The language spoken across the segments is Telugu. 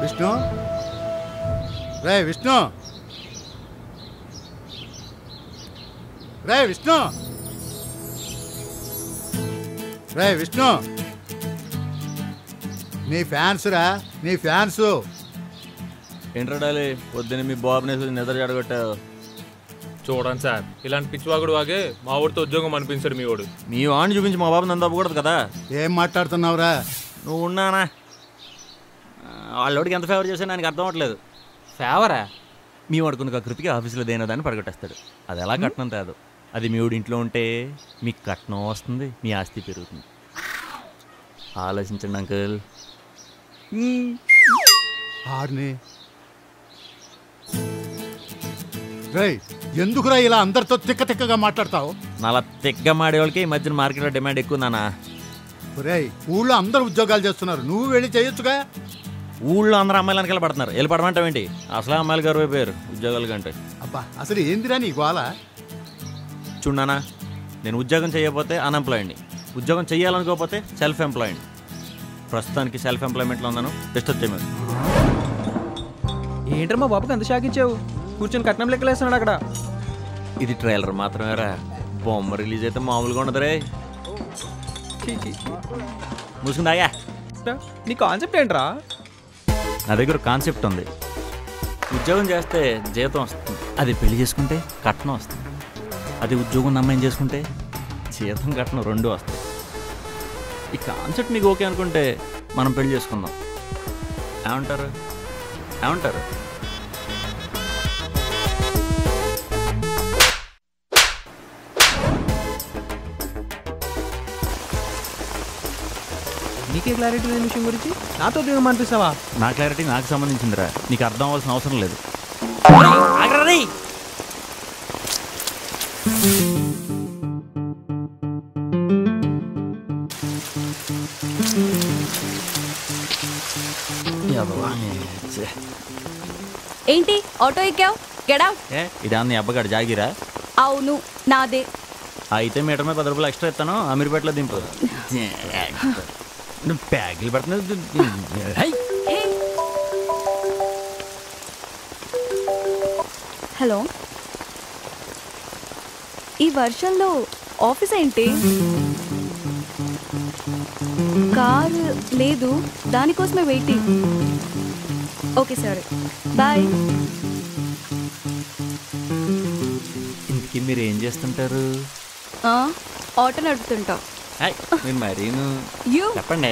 విష్ణు, రే విష్ణు, రే విష్ణు, రే విష్ణు, నీ ఫ్యాన్స్ రా, నీ ఫ్యాన్స్. ఏంట్రాడాలి పొద్దున్న మీ బాబుని నిద్ర చెడగొట్టావు. చూడండి సార్, ఇలాంటి పిచ్చివాగుడు వాగే మా ఊడితో ఉద్యోగం అనిపించాడు మీ వాడు. మీ వాడిని చూపించి మా బాబు నన్ను తప్పకూడదు కదా. ఏం మాట్లాడుతున్నావురా? నువ్వు ఉన్నానా? వాళ్ళోడికి ఎంత ఫేవర్ చేశాను నాకు అర్థం అవ్వట్లేదు. ఫేవరా? మీ వాడుకున్న కృతికి ఆఫీసులో దేనదాన్ని పడగొట్టేస్తాడు. అది ఎలా కట్నం కాదు. అది మీ వాడి ఇంట్లో ఉంటే మీకు కట్నం వస్తుంది, మీ ఆస్తి పెరుగుతుంది. ఆలోచించండి అంకుల్. ఎందుకురా ఇలా అందరితో తిక్క తిక్కగా మాట్లాడతావు? నాలా తిగ్గ మాడేవాళ్ళకి ఈ మధ్యన మార్కెట్లో డిమాండ్ ఎక్కువ నానా. ఊళ్ళో అందరు ఉద్యోగాలు చేస్తున్నారు, నువ్వు వెళ్ళి చేయొచ్చుగా. ఊళ్ళో అందరూ అమ్మాయిలు వెనకాల పడుతున్నారు, వెళ్ళి పడమంటావేంటి? అసలు అమ్మాయిలు గారు అయిపోయారు ఉద్యోగాల కంటే. అబ్బా, అసలు ఏందిరా నీ గోల? చూడనా, నేను ఉద్యోగం చేయకపోతే అన్ఎంప్లాయిడ్ని, ఉద్యోగం చేయాలనుకోకపోతే సెల్ఫ్ ఎంప్లాయిడ్. ప్రస్తుతానికి సెల్ఫ్ ఎంప్లాయ్మెంట్లో ఉన్నాను. డిస్టర్బ్ చేయమని. ఏంట్రా మా బాబుకి అంత షాక్ ఇచ్చావు? కూర్చొని కట్నం లెక్కలేస్తున్నాడు అక్కడ. ఇది ట్రైలర్ మాత్రమేరా, బొమ్మ రిలీజ్ అయితే మామూలుగా ఉండదురే. మూసుకుందాయా. నీ కాన్సెప్ట్ ఏంట్రా? నా దగ్గర కాన్సెప్ట్ ఉంది. ఉద్యోగం చేస్తే జీతం వస్తుంది, అది పెళ్లి చేసుకుంటే కట్నం వస్తుంది. అది ఉద్యోగం అమ్మాయిని చేసుకుంటే జీతం కట్నం రెండు వస్తాయి. ఈ కాన్సెప్ట్ మీకు ఓకే అనుకుంటే మనం పెళ్లి చేసుకుందాం. ఏమంటారు? ఏమంటారు? నీకే క్లారిటీ లేని విషయం గురించి నాతో ఉద్యోగం అనిపిస్తావా? నా క్లారిటీ నాకు సంబంధించిందిరా, నీకు అర్థం అవ్వాల్సిన అవసరం లేదు. ఏంటి ఆటో ఎక్కావు? Get out. ఇదా నీ అబ్బగాడు జాగిరా? అవును, నాదే. అయితే మీటర్ మీద 10 రూపాయలు ఎక్స్ట్రా ఇస్తాను, అమీర్పేటలో దింపు. నువ్వు ప్యాకులు పెడుతున్నావు. హలో, ఈ వర్షంలో ఆఫీస్ ఏంటి? కారు లేదు, దానికోసమే వెయిటింగ్. ఓకే సరే, బాయ్. ఇంతకీ మీరు ఏం చేస్తుంటారు? ఆటో నడుపుతుంటా. మీరు మరీను చెప్పండి.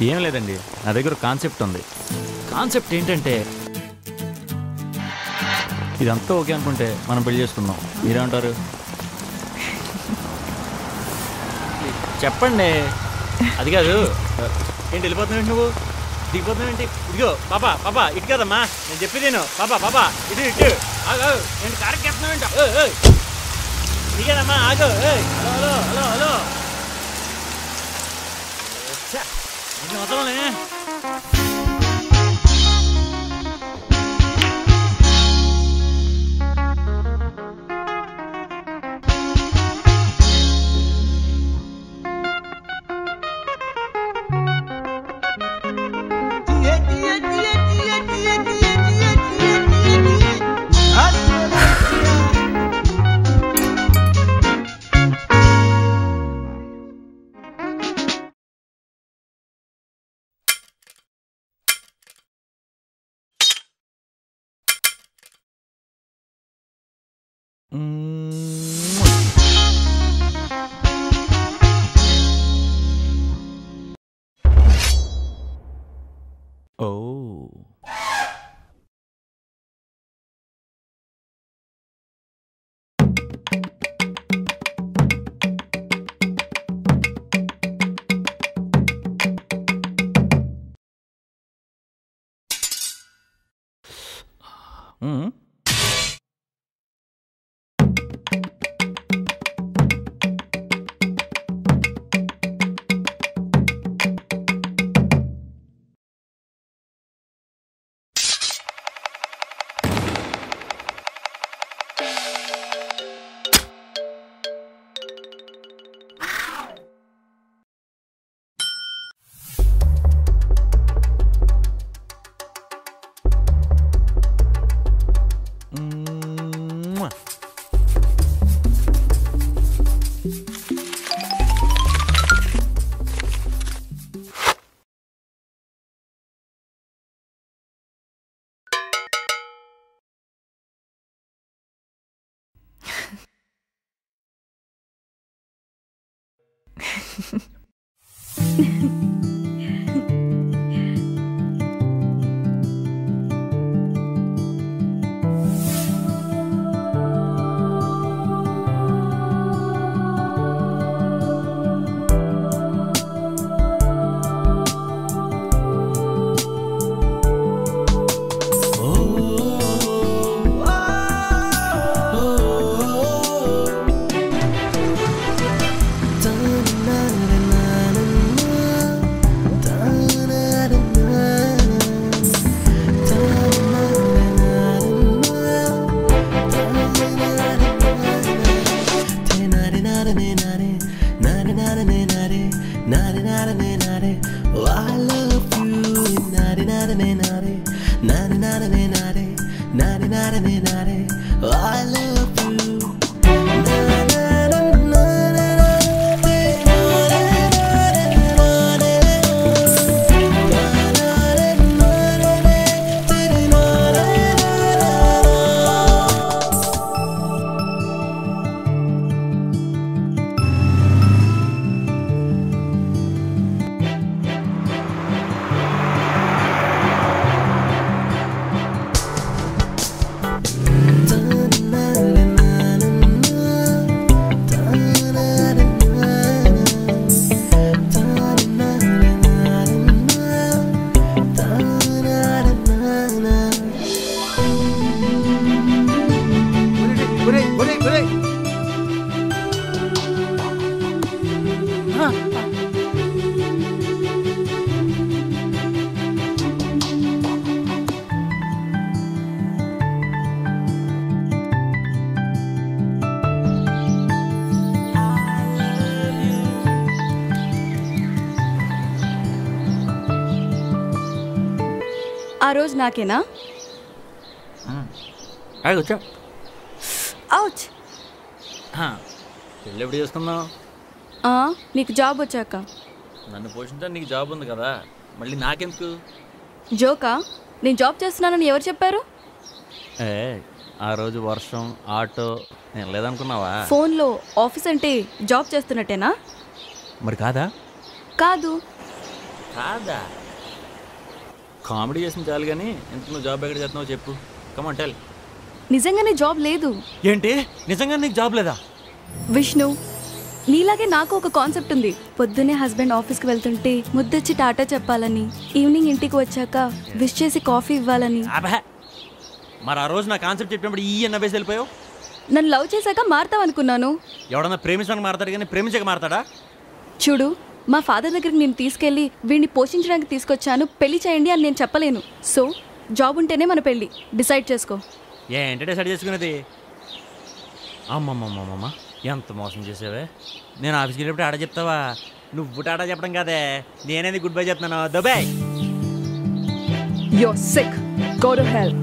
ఏం లేదండి, నా దగ్గర కాన్సెప్ట్ ఉంది. కాన్సెప్ట్ ఏంటంటే, ఇదంతా ఓకే అనుకుంటే మనం పెళ్లి చేసుకుందాం. మీరేమంటారు? చెప్పండి. అది కాదు, ఏంటి వెళ్ళిపోతున్నావు నువ్వు? దిగిపోతున్నావు ఏంటి? ఇదిగో పాపా, పాపా ఇటు కదమ్మా, నేను చెప్పేది నేను. పాపా పాపా ఇటు ఇటు ఏంటి కారెక్ట్ చేస్తున్నావు ఏంటి? దిగదమ్మా, ఆగు. హలో హలో హలో హలో వదలనే. ఆ రోజు నాకేనా? వచ్చా అవుచ్. పెళ్ళి ఎప్పుడు చేసుకుందాం? నీకు జాబ్ వచ్చాక. నన్ను పోషించడానికి నీకు జాబ్ ఉంది కదా, మళ్ళీ నాకెందుకు? జోకా? నేను జాబ్ చేస్తున్నానని ఎవరు చెప్పారు? ఆ రోజు వర్షం, ఆటో, నేను లేదనుకున్నావా? ఫోన్లో ఆఫీస్ అంటే జాబ్ చేస్తున్నట్టేనా? మరి కాదా? కాదు. కాదా? కామెడీ చేసిన చాలు కానీ ఎంత నువ్వు జాబ్ ఎక్కడ చేస్తున్నావు చెప్పు. Come on tell. నిజంగానే జాబ్ లేదు. ఏంటి? నిజంగా నీకు జాబ్ లేదా? విష్ణు, నీలాగే నాకు ఒక కాన్సెప్ట్ ఉంది. పొద్దునే హస్బెండ్ ఆఫీస్కి వెళ్తుంటే ముద్దొచ్చి టాటా చెప్పాలని, ఈవినింగ్ ఇంటికి వచ్చాక విష్ చేసి కాఫీ ఇవ్వాలని. మరి ఆ రోజు నా కాన్సెప్ట్ చెప్పినప్పుడు ఈ అన్న వేసి వెళ్ళిపోయావు. నన్ను లవ్ చేశాక మారుతావు అనుకున్నాను. ఎవడన్నా ప్రేమించడానికి మారతాడు కానీ ప్రేమించక మారతాడా? చూడు, మా ఫాదర్ దగ్గరికి నేను తీసుకెళ్ళి వీడిని పోషించడానికి తీసుకొచ్చాను, పెళ్లి చేయండి అని నేను చెప్పలేను. సో జాబ్ ఉంటేనే మన పెళ్ళి. డిసైడ్ చేసుకో. ఏంటంటే డిసైడ్ చేసుకునేది? అమ్మమ్మమ్మమ్మ, ఎంత మోసం చేసావే. నేను ఆఫీస్కి వెళ్ళినప్పుడు ఆడ చెప్తావా? నువ్వు టాటా చెప్పడం కాదే, నేనేది గుడ్ బై చెప్తున్నాను. Dubai. You're sick. Go to hell.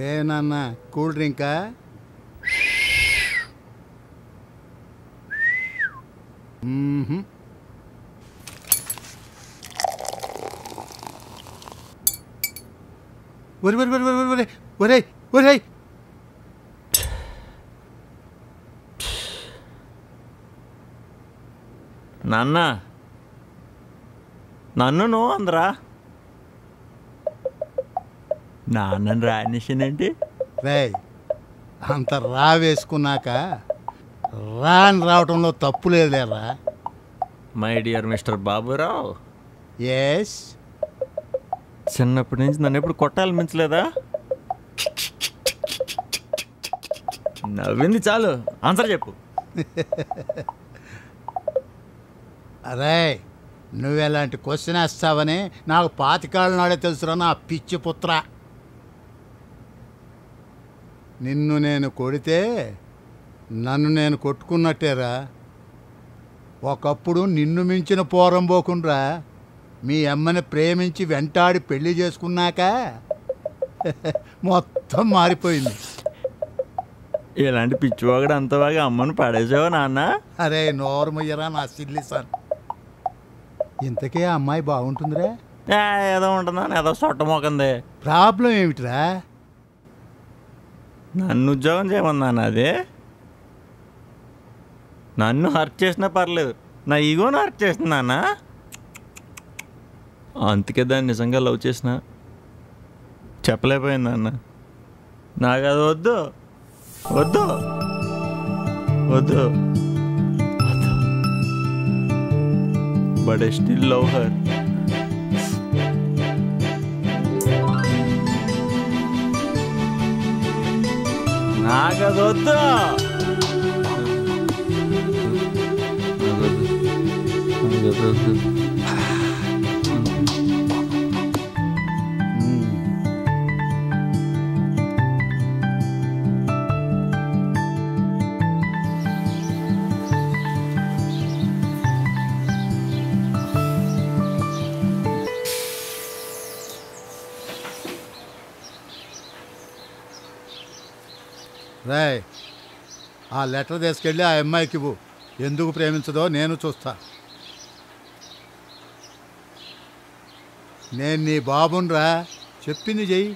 ఏ నాన్న, కూల్ డ్రింకా? ఒరే ఒరే ఒరే ఒరే ఒరే ఒరే, నాన్న, నన్ను అందరా నాన్నని రానిషనంటే రే, అంత రా వేసుకున్నాక రాని రావటంలో తప్పు లేదులేరా. My dear mister Baburao. Yes. చిన్నప్పటి నుంచి నన్ను ఎప్పుడు కొట్టాలనిపించలేదా? నవ్వింది చాలు, ఆన్సర్ చెప్పు. అరే, నువ్వెలాంటి క్వశ్చన్ వేస్తావని నాకు 25 నాడే తెలుసురా నా పిచ్చి పుత్ర. నిన్ను నేను కొడితే నన్ను నేను కొట్టుకున్నట్టేరా. ఒకప్పుడు నిన్ను మించిన పోరంబోకుండ్రా. మీ అమ్మని ప్రేమించి వెంటాడి పెళ్లి చేసుకున్నాక మొత్తం మారిపోయింది. ఇలాంటి పిచ్చివాగడు అంత బాగా అమ్మను పడేసావా నాన్న? అరే నోర్మయ్యరా నా సిల్లి సార్. ఇంతకే ఆ అమ్మాయి బాగుంటుందిరా? ఏదో ఉంటుందా, ఏదో సొట్టమోకంది. ప్రాబ్లం ఏమిటిరా? నన్ను ఉద్యోగం చేయమన్నాను. అదే నన్ను హర్ట్ చేసినా పర్లేదు, నా ఈగోను హర్ట్ చేస్తున్నానా? అందుకే దాన్ని నిజంగా లవ్ చేసిన చెప్పలేకపోయింది అన్న. నాకు అది వద్దు వద్దు వద్దు వద్దు. But I still love her. నాకు అది వద్దు. రాయ్, ఆ లెటర్ తీసుకెళ్ళి ఆ అమ్మాయికి ఇవ్వు. ఎందుకు ప్రేమించదో నేను చూస్తా. నేను నీ బాబునరా, చెప్పింది చెయ్యి.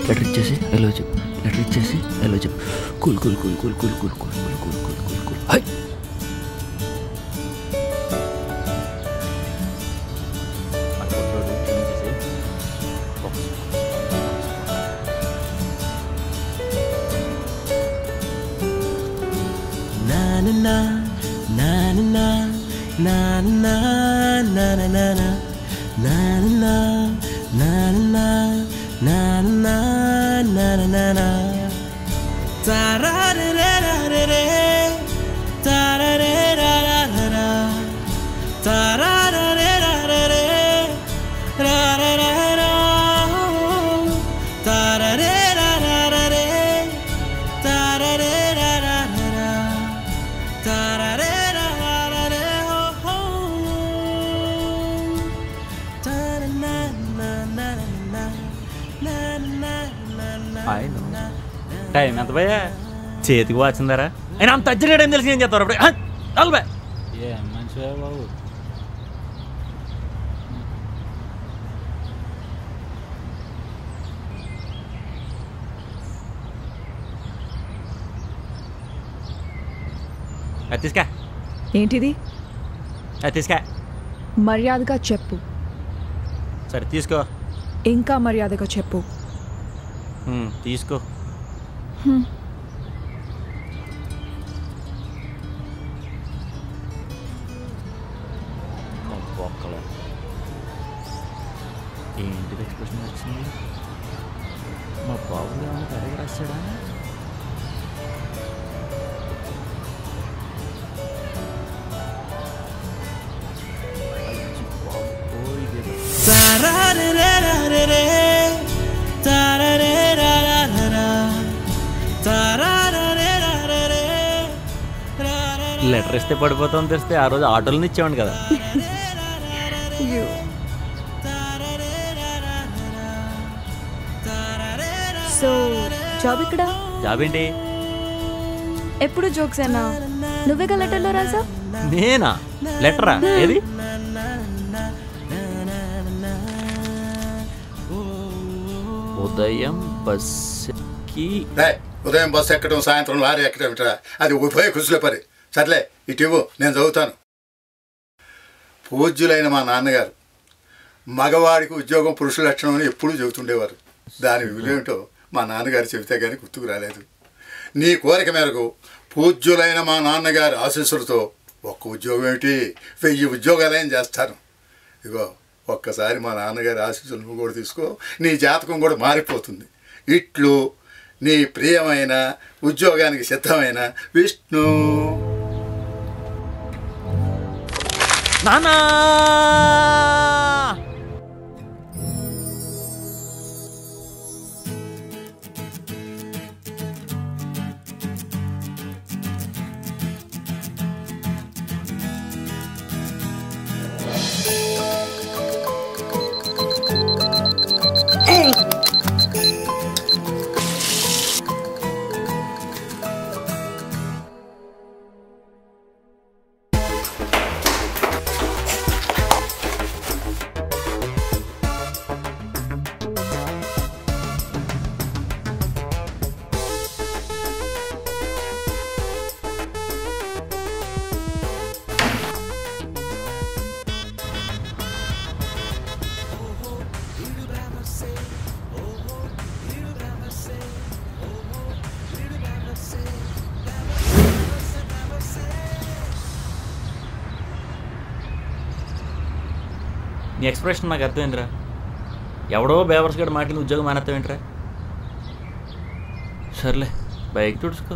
లెటర్ ఇచ్చేసి ఎలా చెప్పు, లెటర్ ఇచ్చేసి ఎలా చెప్పు. Cool cool cool cool cool cool cool cool cool cool cool cool. High time ఎంత భయ్యా? చేతికి వచ్చిందారా? అయినా అంత అర్జెంట్ ఏం తెలిసి ఏం చేస్తారు అప్పుడు? నలభై ఏ మంచిగా బాబు. అది తీసుకా. ఏంటిది? అది తీసుకా. మర్యాదగా చెప్పు. సరే తీసుకో. ఇంకా మర్యాదగా చెప్పు. తీసుకో. ఏంటిది ఎక్స్ప్రెషన్ వచ్చింది? మా బాబు ఏమన్నా కరెక్ట్ రాశాడా? లెటర్ ఇస్తే పడిపోతాం తెస్తే ఆ రోజు ఆటోలను ఇచ్చేవాడి కదా. సో జాబ్ ఇక్కడ? జాబ్ ఏంటి? ఎప్పుడు జోక్స్ అయినా నువ్వేగా లెటర్లో రాసా? నేనా? లెటరా? ఏది? ఉదయం బస్కి. ఉదయం బస్సు ఎక్కడం, సాయంత్రం లారీ ఎక్కడం ఇట్రా, అది ఉభయ కృషిలో పరి. సర్లే ఇటివ్వు, నేను చదువుతాను. పూజ్యులైన మా నాన్నగారు మగవాడికి ఉద్యోగం పురుష లక్షణం అని ఎప్పుడూ చెబుతుండేవారు. దాని విలువేమిటో మా నాన్నగారు చెబితే కానీ గుర్తుకు రాలేదు. నీ కోరిక మేరకు పూజ్యులైన మా నాన్నగారి ఆశీస్సులతో ఒక్క ఉద్యోగం ఏమిటి, 1000 ఉద్యోగాలేం చేస్తాను. ఇగో ఒక్కసారి మా నాన్నగారి ఆశీస్సులు నువ్వు కూడా తీసుకో, నీ జాతకం కూడా మారిపోతుంది. ఇట్లు నీ ప్రియమైన, ఉద్యోగానికి సిద్ధమైన విష్ణు. నానా నీ ఎక్స్ప్రెషన్ నాకు అర్థమైందిరా. ఎవడో బేవర్స్ గడ మాటని ఉద్యోగం మానేస్తావేంట్రా? సర్లే బైక్ తుడుచుకో.